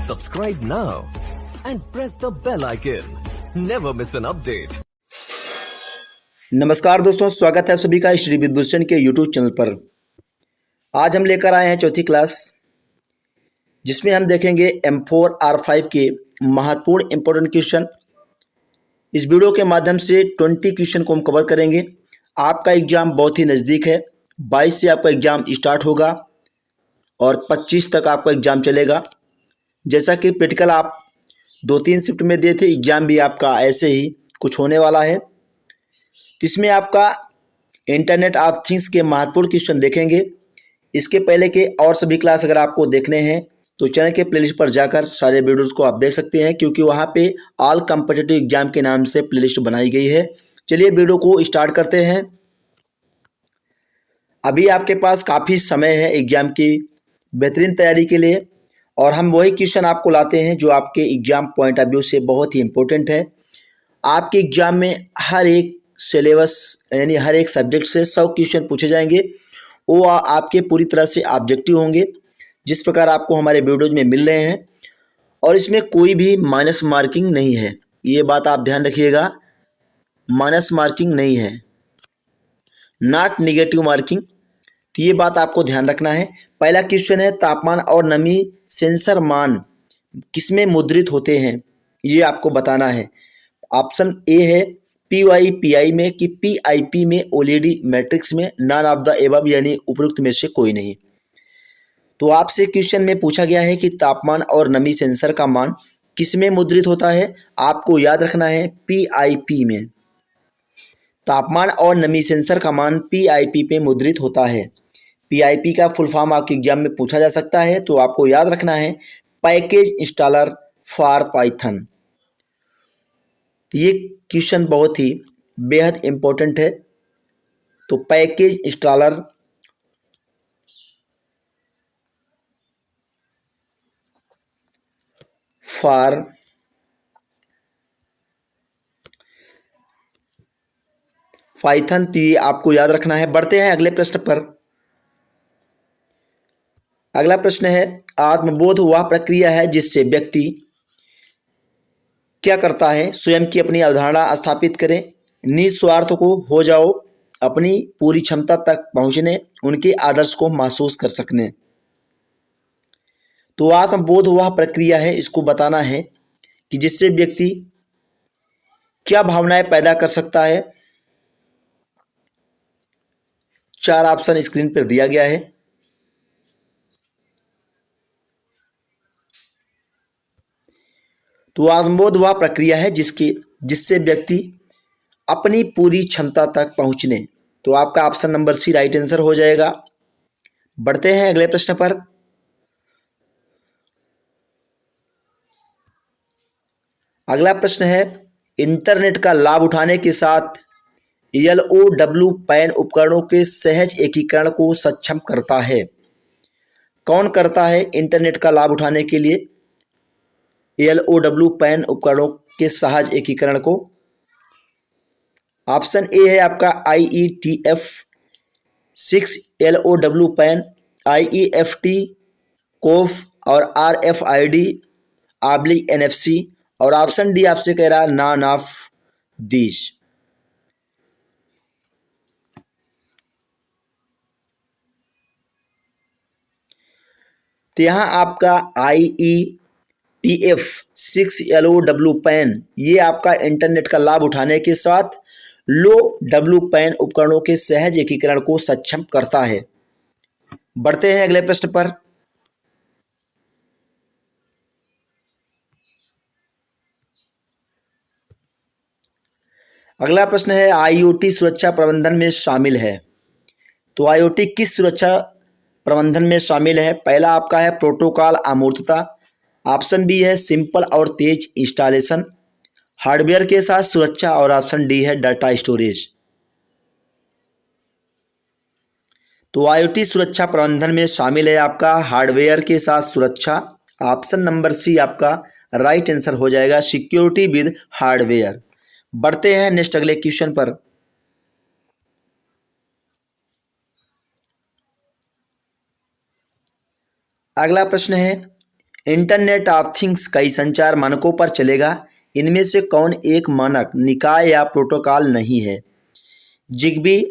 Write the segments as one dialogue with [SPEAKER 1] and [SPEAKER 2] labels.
[SPEAKER 1] Subscribe now and press the bell icon. Never miss an update.
[SPEAKER 2] नमस्कार दोस्तों, स्वागत है आप सभी का श्री विद्भूषण के यूट्यूब चैनल पर। आज हम लेकर आए हैं चौथी क्लास, जिसमें हम देखेंगे M4 R5 के महत्वपूर्ण इंपॉर्टेंट क्वेश्चन। इस वीडियो के माध्यम से 20 क्वेश्चन को हम कवर करेंगे। आपका एग्ज़ाम बहुत ही नज़दीक है। 22 से आपका एग्ज़ाम स्टार्ट होगा और 25 तक आपका एग्ज़ाम चलेगा। जैसा कि प्रैक्टिकल आप 2-3 शिफ्ट में दिए थे, एग्ज़ाम भी आपका ऐसे ही कुछ होने वाला है। इसमें आपका इंटरनेट ऑफ थिंग्स के महत्वपूर्ण क्वेश्चन देखेंगे। इसके पहले के और सभी क्लास अगर आपको देखने हैं तो चैनल के प्लेलिस्ट पर जाकर सारे वीडियोस को आप देख सकते हैं, क्योंकि वहां पे ऑल कॉम्पिटिटिव एग्जाम के नाम से प्लेलिस्ट बनाई गई है। चलिए वीडियो को स्टार्ट करते हैं। अभी आपके पास काफ़ी समय है एग्जाम की बेहतरीन तैयारी के लिए, और हम वही क्वेश्चन आपको लाते हैं जो आपके एग्जाम पॉइंट ऑफ व्यू से बहुत ही इम्पोर्टेंट है। आपके एग्जाम में हर एक सिलेबस यानी हर एक सब्जेक्ट से 100 क्वेश्चन पूछे जाएंगे। वो आपके पूरी तरह से ऑब्जेक्टिव होंगे, जिस प्रकार आपको हमारे वीडियोज में मिल रहे हैं, और इसमें कोई भी माइनस मार्किंग नहीं है। ये बात आप ध्यान रखिएगा, माइनस मार्किंग नहीं है, नॉट निगेटिव मार्किंग। तो ये बात आपको ध्यान रखना है। पहला क्वेश्चन है, तापमान और नमी सेंसर मान किसमें मुद्रित होते हैं, ये आपको बताना है। ऑप्शन ए है PYPI में कि PIP में, OLED मैट्रिक्स में, नॉन ऑफ द एबव यानी उपरोक्त में से कोई नहीं। तो आपसे क्वेश्चन में पूछा गया है कि तापमान और नमी सेंसर का मान किसमें मुद्रित होता है। आपको याद रखना है PIP में। तापमान और नमी सेंसर का मान PIP पे मुद्रित होता है। PIP का फुल फॉर्म आपके एग्जाम में पूछा जा सकता है, तो आपको याद रखना है पैकेज इंस्टॉलर फॉर पाइथन। ये क्वेश्चन बहुत ही बेहद इम्पोर्टेंट है। तो पैकेज इंस्टॉलर फॉर पाइथन, तो ये आपको याद रखना है। बढ़ते हैं अगले प्रश्न पर। अगला प्रश्न है, आत्मबोध वह प्रक्रिया है जिससे व्यक्ति क्या करता है, स्वयं की अपनी अवधारणा स्थापित करें, निस्वार्थ को हो जाओ, अपनी पूरी क्षमता तक पहुंचने, उनके आदर्श को महसूस कर सकने। तो आत्मबोध वह प्रक्रिया है, इसको बताना है कि जिससे व्यक्ति क्या भावनाएं पैदा कर सकता है। 4 ऑप्शन स्क्रीन पर दिया गया है। तो आत्मबोध वह प्रक्रिया है जिससे व्यक्ति अपनी पूरी क्षमता तक पहुंचने। तो आपका option number C right answer हो जाएगा। बढ़ते हैं अगले प्रश्न पर। अगला प्रश्न है, इंटरनेट का लाभ उठाने के साथ LOW पैन उपकरणों के सहज एकीकरण को सक्षम करता है। कौन करता है इंटरनेट का लाभ उठाने के लिए LOW पैन उपकरणों के सहज एकीकरण को? ऑप्शन ए है आपका IETF6 LOW पैन, IEFT, कोफ और RFID/NFC, और ऑप्शन डी आपसे कह रहा है नॉन ऑफ दीज। तो यहाँ आपका IETF6 LOW पैन, ये आपका इंटरनेट का लाभ उठाने के साथ लो डब्ल्यू पैन उपकरणों के सहज एकीकरण को सक्षम करता है। बढ़ते हैं अगले प्रश्न पर। अगला प्रश्न है, IoT सुरक्षा प्रबंधन में शामिल है। तो IoT किस सुरक्षा प्रबंधन में शामिल है? पहला आपका है प्रोटोकॉल अमूर्तता, ऑप्शन बी है सिंपल और तेज इंस्टॉलेशन, हार्डवेयर के साथ सुरक्षा, और ऑप्शन डी है डाटा स्टोरेज। तो IoT सुरक्षा प्रबंधन में शामिल है आपका हार्डवेयर के साथ सुरक्षा। ऑप्शन नंबर सी आपका राइट आंसर हो जाएगा, सिक्योरिटी विद हार्डवेयर। बढ़ते हैं नेक्स्ट अगले क्वेश्चन पर। अगला प्रश्न है, इंटरनेट ऑफ थिंग्स कई संचार मानकों पर चलेगा, इनमें से कौन एक मानक निकाय या प्रोटोकॉल नहीं है? जिगबी,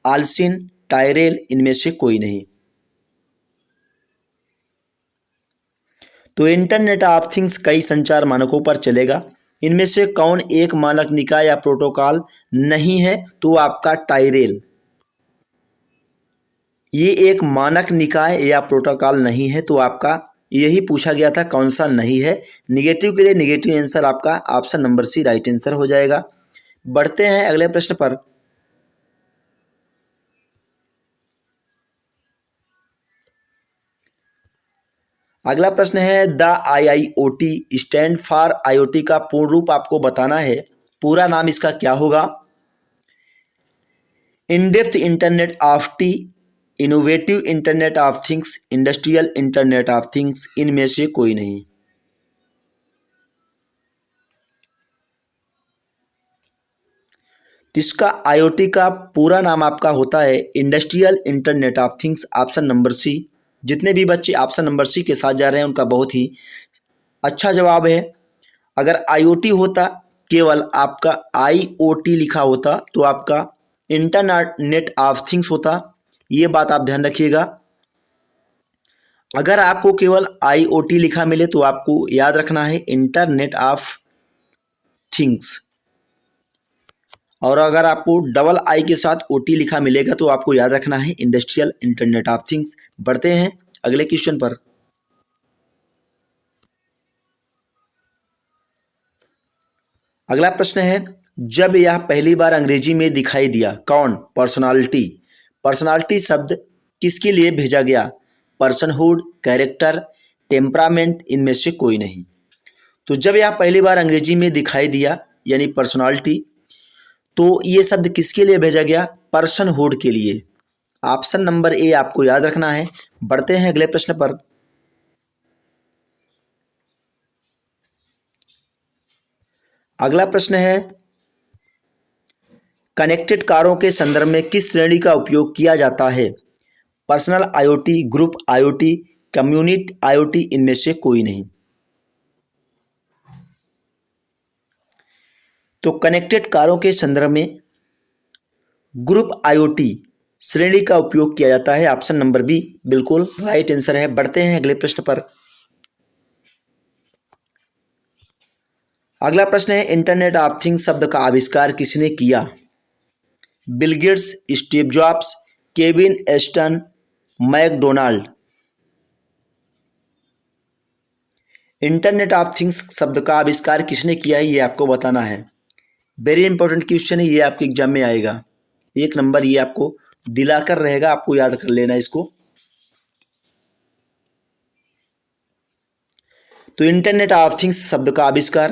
[SPEAKER 2] आल्सिन, टायरेल, इनमें से कोई नहीं। तो इंटरनेट ऑफ थिंग्स कई संचार मानकों पर चलेगा, इनमें से कौन एक मानक निकाय या प्रोटोकॉल नहीं है? तो आपका टायरेल। ये एक मानक निकाय या प्रोटोकॉल नहीं है, तो आपका यही पूछा गया था कौन सा नहीं है। निगेटिव के लिए निगेटिव आंसर आपका option number C right answer हो जाएगा। बढ़ते हैं अगले प्रश्न पर। अगला प्रश्न है the IIoT stand for IoT का पूर्ण रूप आपको बताना है। पूरा नाम इसका क्या होगा? In depth internet of T, innovative internet of things, industrial internet of things, इनमें से कोई नहीं। इसका IoT का पूरा नाम आपका होता है industrial internet of things, option number C. जितने भी बच्चे ऑप्शन नंबर सी के साथ जा रहे हैं उनका बहुत ही अच्छा जवाब है। अगर IoT होता, केवल आपका IoT लिखा होता, तो आपका इंटरनेट ऑफ थिंग्स होता। ये बात आप ध्यान रखिएगा। अगर आपको केवल IoT लिखा मिले तो आपको याद रखना है इंटरनेट ऑफ थिंग्स, और अगर आपको डबल आई के साथ OT लिखा मिलेगा तो आपको याद रखना है इंडस्ट्रियल इंटरनेट ऑफ थिंग्स। बढ़ते हैं अगले क्वेश्चन पर। अगला प्रश्न है जब यह पहली बार अंग्रेजी में दिखाई दिया, कौन? पर्सनालिटी। पर्सनालिटी शब्द किसके लिए भेजा गया? पर्सनहुड, कैरेक्टर, टेम्परामेंट, इनमें से कोई नहीं। तो जब यह पहली बार अंग्रेजी में दिखाई दिया यानी पर्सनालिटी, तो ये शब्द किसके लिए भेजा गया? पर्सनहुड के लिए। ऑप्शन नंबर ए आपको याद रखना है। बढ़ते हैं अगले प्रश्न पर। अगला प्रश्न है कनेक्टेड कारों के संदर्भ में किस श्रेणी का उपयोग किया जाता है? Personal IoT, group IoT, community IoT, इनमें से कोई नहीं। तो कनेक्टेड कारों के संदर्भ में ग्रुप IoT श्रेणी का उपयोग किया जाता है। ऑप्शन नंबर बी बिल्कुल राइट आंसर है। बढ़ते हैं अगले प्रश्न पर। अगला प्रश्न है इंटरनेट ऑफ थिंग्स शब्द का आविष्कार किसने किया? Bill Gates, Steve Jobs, Kevin Ashton, McDonald. Internet of things शब्द का आविष्कार किसने किया है ये आपको बताना है। वेरी इंपॉर्टेंट क्वेश्चन है ये, आपके एग्जाम में आएगा। 1 नंबर ये आपको दिलाकर रहेगा, आपको याद कर लेना इसको। तो इंटरनेट ऑफ थिंग्स शब्द का आविष्कार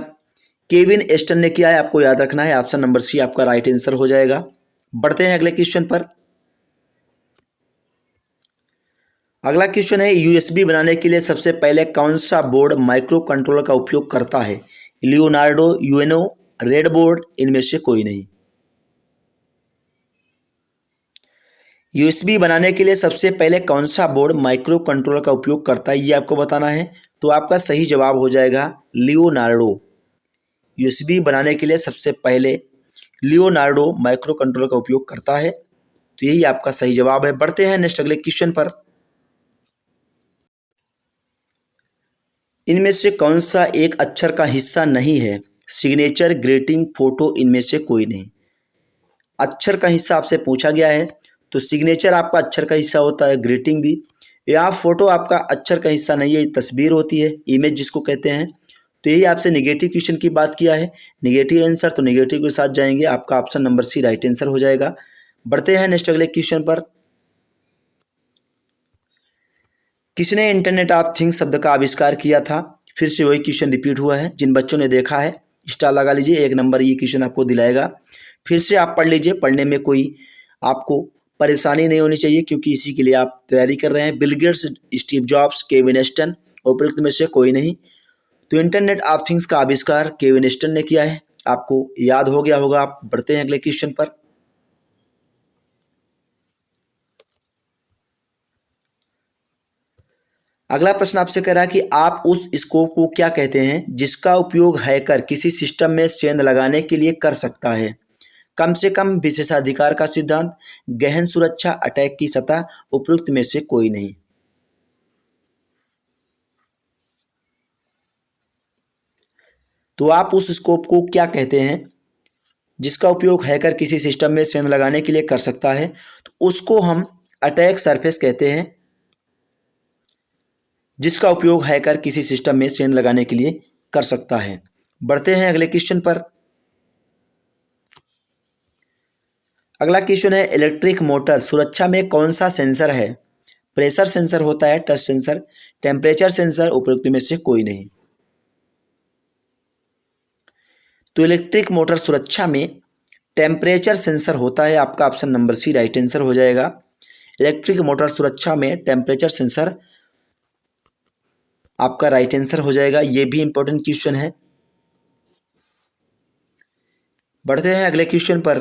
[SPEAKER 2] केविन एस्टन ने किया है, आपको याद रखना है। ऑप्शन नंबर सी आपका राइट आंसर हो जाएगा। बढ़ते हैं अगले क्वेश्चन पर। अगला क्वेश्चन है USB बनाने के लिए सबसे पहले कौन सा बोर्ड माइक्रो कंट्रोलर का उपयोग करता है? लियोनार्डो, यूएनओ, रेड बोर्ड, इनमें से कोई नहीं। USB बनाने के लिए सबसे पहले कौन सा बोर्ड माइक्रो कंट्रोलर का उपयोग करता है ये आपको बताना है। तो आपका सही जवाब हो जाएगा लियोनार्डो। USB बनाने के लिए सबसे पहले लियोनार्डो माइक्रो कंट्रोलर का उपयोग करता है, तो यही आपका सही जवाब है। बढ़ते हैं नेक्स्ट अगले क्वेश्चन पर। इनमें से कौन सा एक अक्षर का हिस्सा नहीं है? सिग्नेचर, ग्रीटिंग, फोटो, इनमें से कोई नहीं। अक्षर का हिस्सा आपसे पूछा गया है, तो सिग्नेचर आपका अक्षर का हिस्सा होता है, ग्रीटिंग भी। या फोटो आपका अक्षर का हिस्सा नहीं है, ये तस्वीर होती है, इमेज जिसको कहते हैं। तो यही आपसे निगेटिव क्वेश्चन की बात किया है, निगेटिव आंसर, तो निगेटिव के साथ जाएंगे। आपका option number C right answer हो जाएगा। बढ़ते हैं नेक्स्ट अगले क्वेश्चन पर। किसने इंटरनेट ऑफ थिंग्स शब्द का आविष्कार किया था? फिर से वही क्वेश्चन रिपीट हुआ है। जिन बच्चों ने देखा है स्टार लगा लीजिए, 1 नंबर ये क्वेश्चन आपको दिलाएगा। फिर से आप पढ़ लीजिए, पढ़ने में कोई आपको परेशानी नहीं होनी चाहिए, क्योंकि इसी के लिए आप तैयारी कर रहे हैं। Bill Gates, Steve Jobs, Kevin Aston, उपरोक्त में से कोई नहीं। तो इंटरनेट ऑफ थिंग्स का आविष्कार केविन एस्टन ने किया है, आपको याद हो गया होगा। आप बढ़ते हैं अगले क्वेश्चन पर। अगला प्रश्न आपसे कह रहा है कि आप उस स्कोप को क्या कहते हैं जिसका उपयोग हैकर किसी सिस्टम में सेंध लगाने के लिए कर सकता है। कम से कम विशेषाधिकार का सिद्धांत, गहन सुरक्षा, अटैक की सतह, उपयुक्त में से कोई नहीं। तो आप उस स्कोप को क्या कहते हैं जिसका उपयोग हैकर किसी सिस्टम में सेंध लगाने के लिए कर सकता है। तो उसको हम अटैक सरफेस कहते हैं, जिसका उपयोग हैकर किसी सिस्टम में सेंध लगाने के लिए कर सकता है। बढ़ते हैं अगले क्वेश्चन पर। अगला क्वेश्चन है, इलेक्ट्रिक मोटर सुरक्षा में कौन सा सेंसर है। प्रेशर सेंसर होता है, टच सेंसर, टेम्परेचर सेंसर, उपयुक्त में से कोई नहीं। तो इलेक्ट्रिक मोटर सुरक्षा में टेम्परेचर सेंसर होता है, आपका option number C right answer हो जाएगा। इलेक्ट्रिक मोटर सुरक्षा में टेम्परेचर सेंसर आपका राइट आंसर हो जाएगा। ये भी इंपॉर्टेंट क्वेश्चन है। बढ़ते हैं अगले क्वेश्चन पर।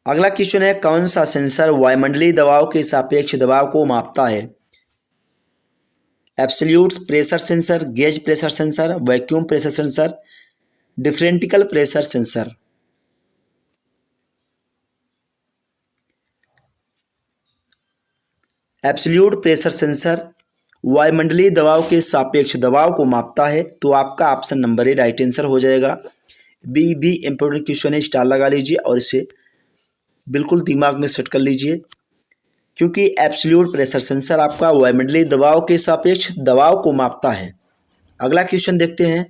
[SPEAKER 2] अगला क्वेश्चन है, कौन सा सेंसर वायुमंडलीय दबाव के सापेक्ष दबाव को मापता है। Absolute pressure sensor, gauge pressure sensor, vacuum pressure sensor, differential pressure sensor. Absolute pressure sensor वायुमंडलीय दबाव के सापेक्ष दबाव को मापता है, तो आपका option number A right answer हो जाएगा। बी भी इंपॉर्टेंट क्वेश्चन है, स्टार लगा लीजिए और इसे बिल्कुल दिमाग में सेट कर लीजिए, क्योंकि एब्सोल्यूट प्रेशर सेंसर आपका वायुमंडलीय दबाव के सापेक्ष दबाव को मापता है। अगला क्वेश्चन देखते हैं।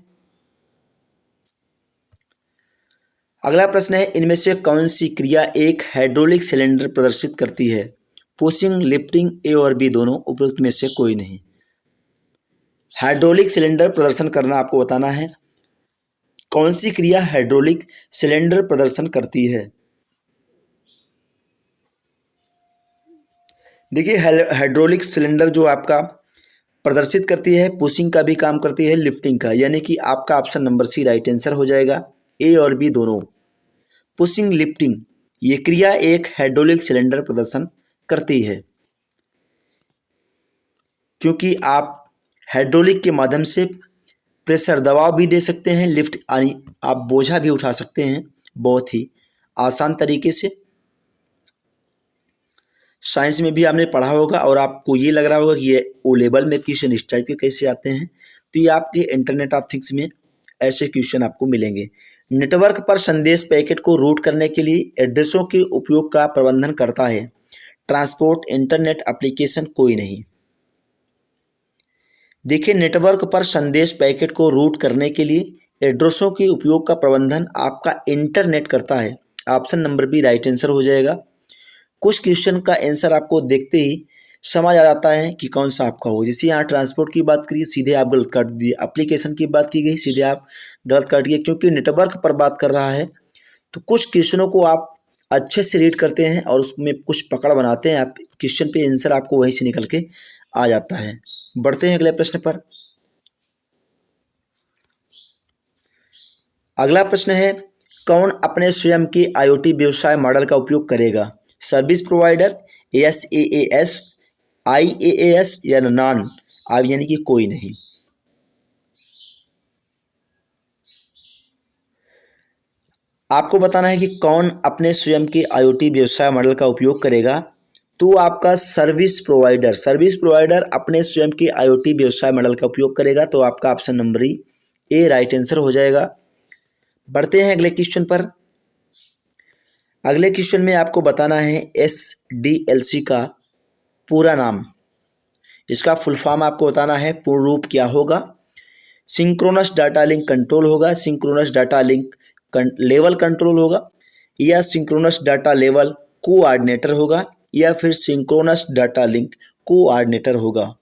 [SPEAKER 2] अगला प्रश्न है, इनमें से कौन सी क्रिया एक हाइड्रोलिक सिलेंडर प्रदर्शित करती है। पुशिंग, लिफ्टिंग, ए और बी दोनों, उपयुक्त में से कोई नहीं। हाइड्रोलिक सिलेंडर प्रदर्शन करना आपको बताना है, कौन सी क्रिया हाइड्रोलिक सिलेंडर प्रदर्शन करती है। देखिए, हाइड्रोलिक सिलेंडर जो आपका प्रदर्शित करती है, पुशिंग का भी काम करती है, लिफ्टिंग का, यानी कि आपका option number C right answer हो जाएगा। ए और बी दोनों, पुशिंग, लिफ्टिंग, ये क्रिया एक हाइड्रोलिक सिलेंडर प्रदर्शन करती है, क्योंकि आप हाइड्रोलिक के माध्यम से प्रेशर दबाव भी दे सकते हैं, लिफ्ट यानी आप बोझा भी उठा सकते हैं बहुत ही आसान तरीके से। साइंस में भी आपने पढ़ा होगा और आपको ये लग रहा होगा कि ये ओ लेवल में क्वेश्चन इस टाइप के कैसे आते हैं। तो ये आपके इंटरनेट ऑफ थिंग्स में ऐसे क्वेश्चन आपको मिलेंगे। नेटवर्क पर संदेश पैकेट को रूट करने के लिए एड्रेसों के उपयोग का प्रबंधन करता है। ट्रांसपोर्ट, इंटरनेट एप्लीकेशन, कोई नहीं। देखिए, नेटवर्क पर संदेश पैकेट को रूट करने के लिए एड्रेसों के उपयोग का प्रबंधन आपका इंटरनेट करता है। Option number B right answer हो जाएगा। कुछ क्वेश्चन का आंसर आपको देखते ही समझ आ जाता है कि कौन सा आपका हो। जैसे यहाँ ट्रांसपोर्ट की बात करिए, सीधे आप गलत काट दिए। एप्लीकेशन की बात की गई, सीधे आप गलत काट दिए, क्योंकि नेटवर्क पर बात कर रहा है। तो कुछ क्वेश्चनों को आप अच्छे से रीड करते हैं और उसमें कुछ पकड़ बनाते हैं, आप क्वेश्चन पे आंसर आपको वहीं से निकल के आ जाता है। बढ़ते हैं अगले प्रश्न पर। अगला प्रश्न है, कौन अपने स्वयं के IoT व्यवसाय मॉडल का उपयोग करेगा। सर्विस प्रोवाइडर, SaaS, IaaS या नॉन, अब यानी कि कोई नहीं। आपको बताना है कि कौन अपने स्वयं के IoT व्यवसाय मॉडल का उपयोग करेगा। तो आपका सर्विस प्रोवाइडर अपने स्वयं के IoT व्यवसाय मॉडल का उपयोग करेगा, तो आपका option number A right answer हो जाएगा। बढ़ते हैं अगले क्वेश्चन पर। अगले क्वेश्चन में आपको बताना है SDLC का पूरा नाम, इसका फुल फॉर्म आपको बताना है, पूर्ण रूप क्या होगा। सिंक्रोनस डाटा लिंक कंट्रोल होगा, synchronous data link level control होगा, या सिंक्रोनस डाटा लेवल कोऑर्डिनेटर होगा, या फिर सिंक्रोनस डाटा लिंक कोऑर्डिनेटर होगा।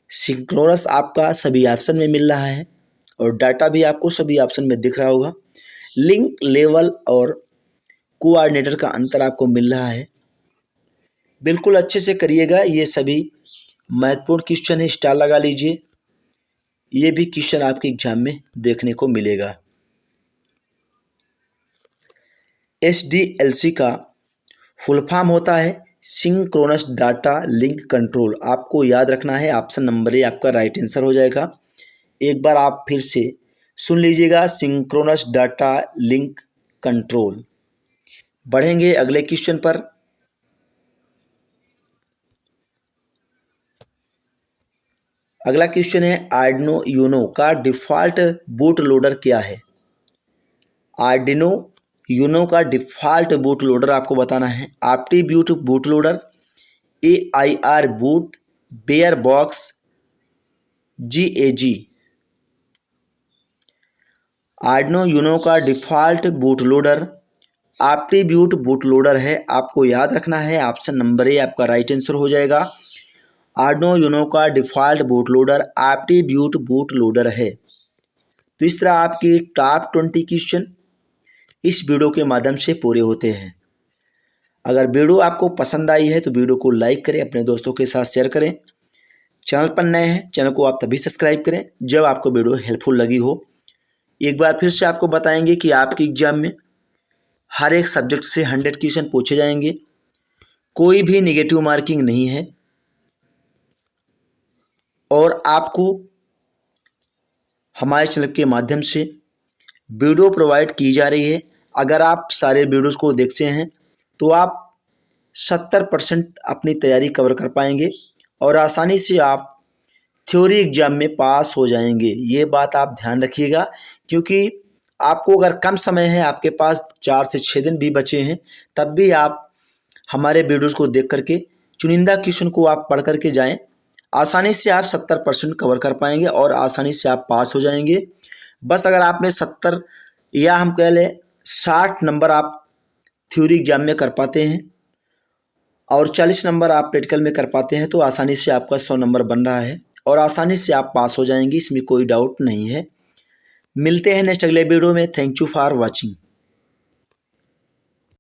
[SPEAKER 2] सिंक्रोनस आपका सभी ऑप्शन में मिल रहा है और डाटा भी आपको सभी ऑप्शन में दिख रहा होगा। लिंक, लेवल और कोऑर्डिनेटर का अंतर आपको मिल रहा है। बिल्कुल अच्छे से करिएगा, ये सभी महत्वपूर्ण क्वेश्चन है, स्टार लगा लीजिए। ये भी क्वेश्चन आपके एग्जाम में देखने को मिलेगा। SDLC का फुल फॉर्म होता है सिंक्रोनस डाटा लिंक कंट्रोल। आपको याद रखना है, ऑप्शन नंबर ए आपका राइट आंसर हो जाएगा। एक बार आप फिर से सुन लीजिएगा, सिंक्रोनस डाटा लिंक कंट्रोल। बढ़ेंगे अगले क्वेश्चन पर। अगला क्वेश्चन है आर्डिनो यूनो का डिफ़ॉल्ट बूट लोडर क्या है। आर्डिनो यूनो का डिफ़ॉल्ट बूट लोडर आपको बताना है। Optiboot boot loader, AIR boot, bare box, GAG। Arduino Uno का default boot loader Optiboot boot loader है। आपको याद रखना है, ऑप्शन नंबर ए आपका राइट आंसर हो जाएगा। आर्डिनो यूनो का default boot loader Optiboot boot loader है। तो इस तरह आपकी टॉप 20 क्वेश्चन इस वीडियो के माध्यम से पूरे होते हैं। अगर वीडियो आपको पसंद आई है तो वीडियो को लाइक करें, अपने दोस्तों के साथ शेयर करें। चैनल पर नए हैं, चैनल को आप तभी सब्सक्राइब करें जब आपको वीडियो हेल्पफुल लगी हो। एक बार फिर से आपको बताएंगे कि आपके एग्जाम में हर एक सब्जेक्ट से 100 क्वेश्चन पूछे जाएंगे, कोई भी नेगेटिव मार्किंग नहीं है और आपको हमारे चैनल के माध्यम से वीडियो प्रोवाइड की जा रही है। अगर आप सारे वीडियोस को देखते हैं तो आप 70% अपनी तैयारी कवर कर पाएंगे और आसानी से आप थ्योरी एग्जाम में पास हो जाएंगे। ये बात आप ध्यान रखिएगा, क्योंकि आपको अगर कम समय है, आपके पास 4 से 6 दिन भी बचे हैं, तब भी आप हमारे वीडियोस को देख करके चुनिंदा क्वेश्चन को आप पढ़ करके जाएं। आसानी से आप 70% कवर कर पाएंगे और आसानी से आप पास हो जाएंगे। बस अगर आपने 70 या हम कह लें 60 नंबर आप थ्योरी एग्जाम में कर पाते हैं और 40 नंबर आप प्रैक्टिकल में कर पाते हैं तो आसानी से आपका 100 नंबर बन रहा है और आसानी से आप पास हो जाएंगे, इसमें कोई डाउट नहीं है। मिलते हैं नेक्स्ट अगले वीडियो में। Thank you for watching.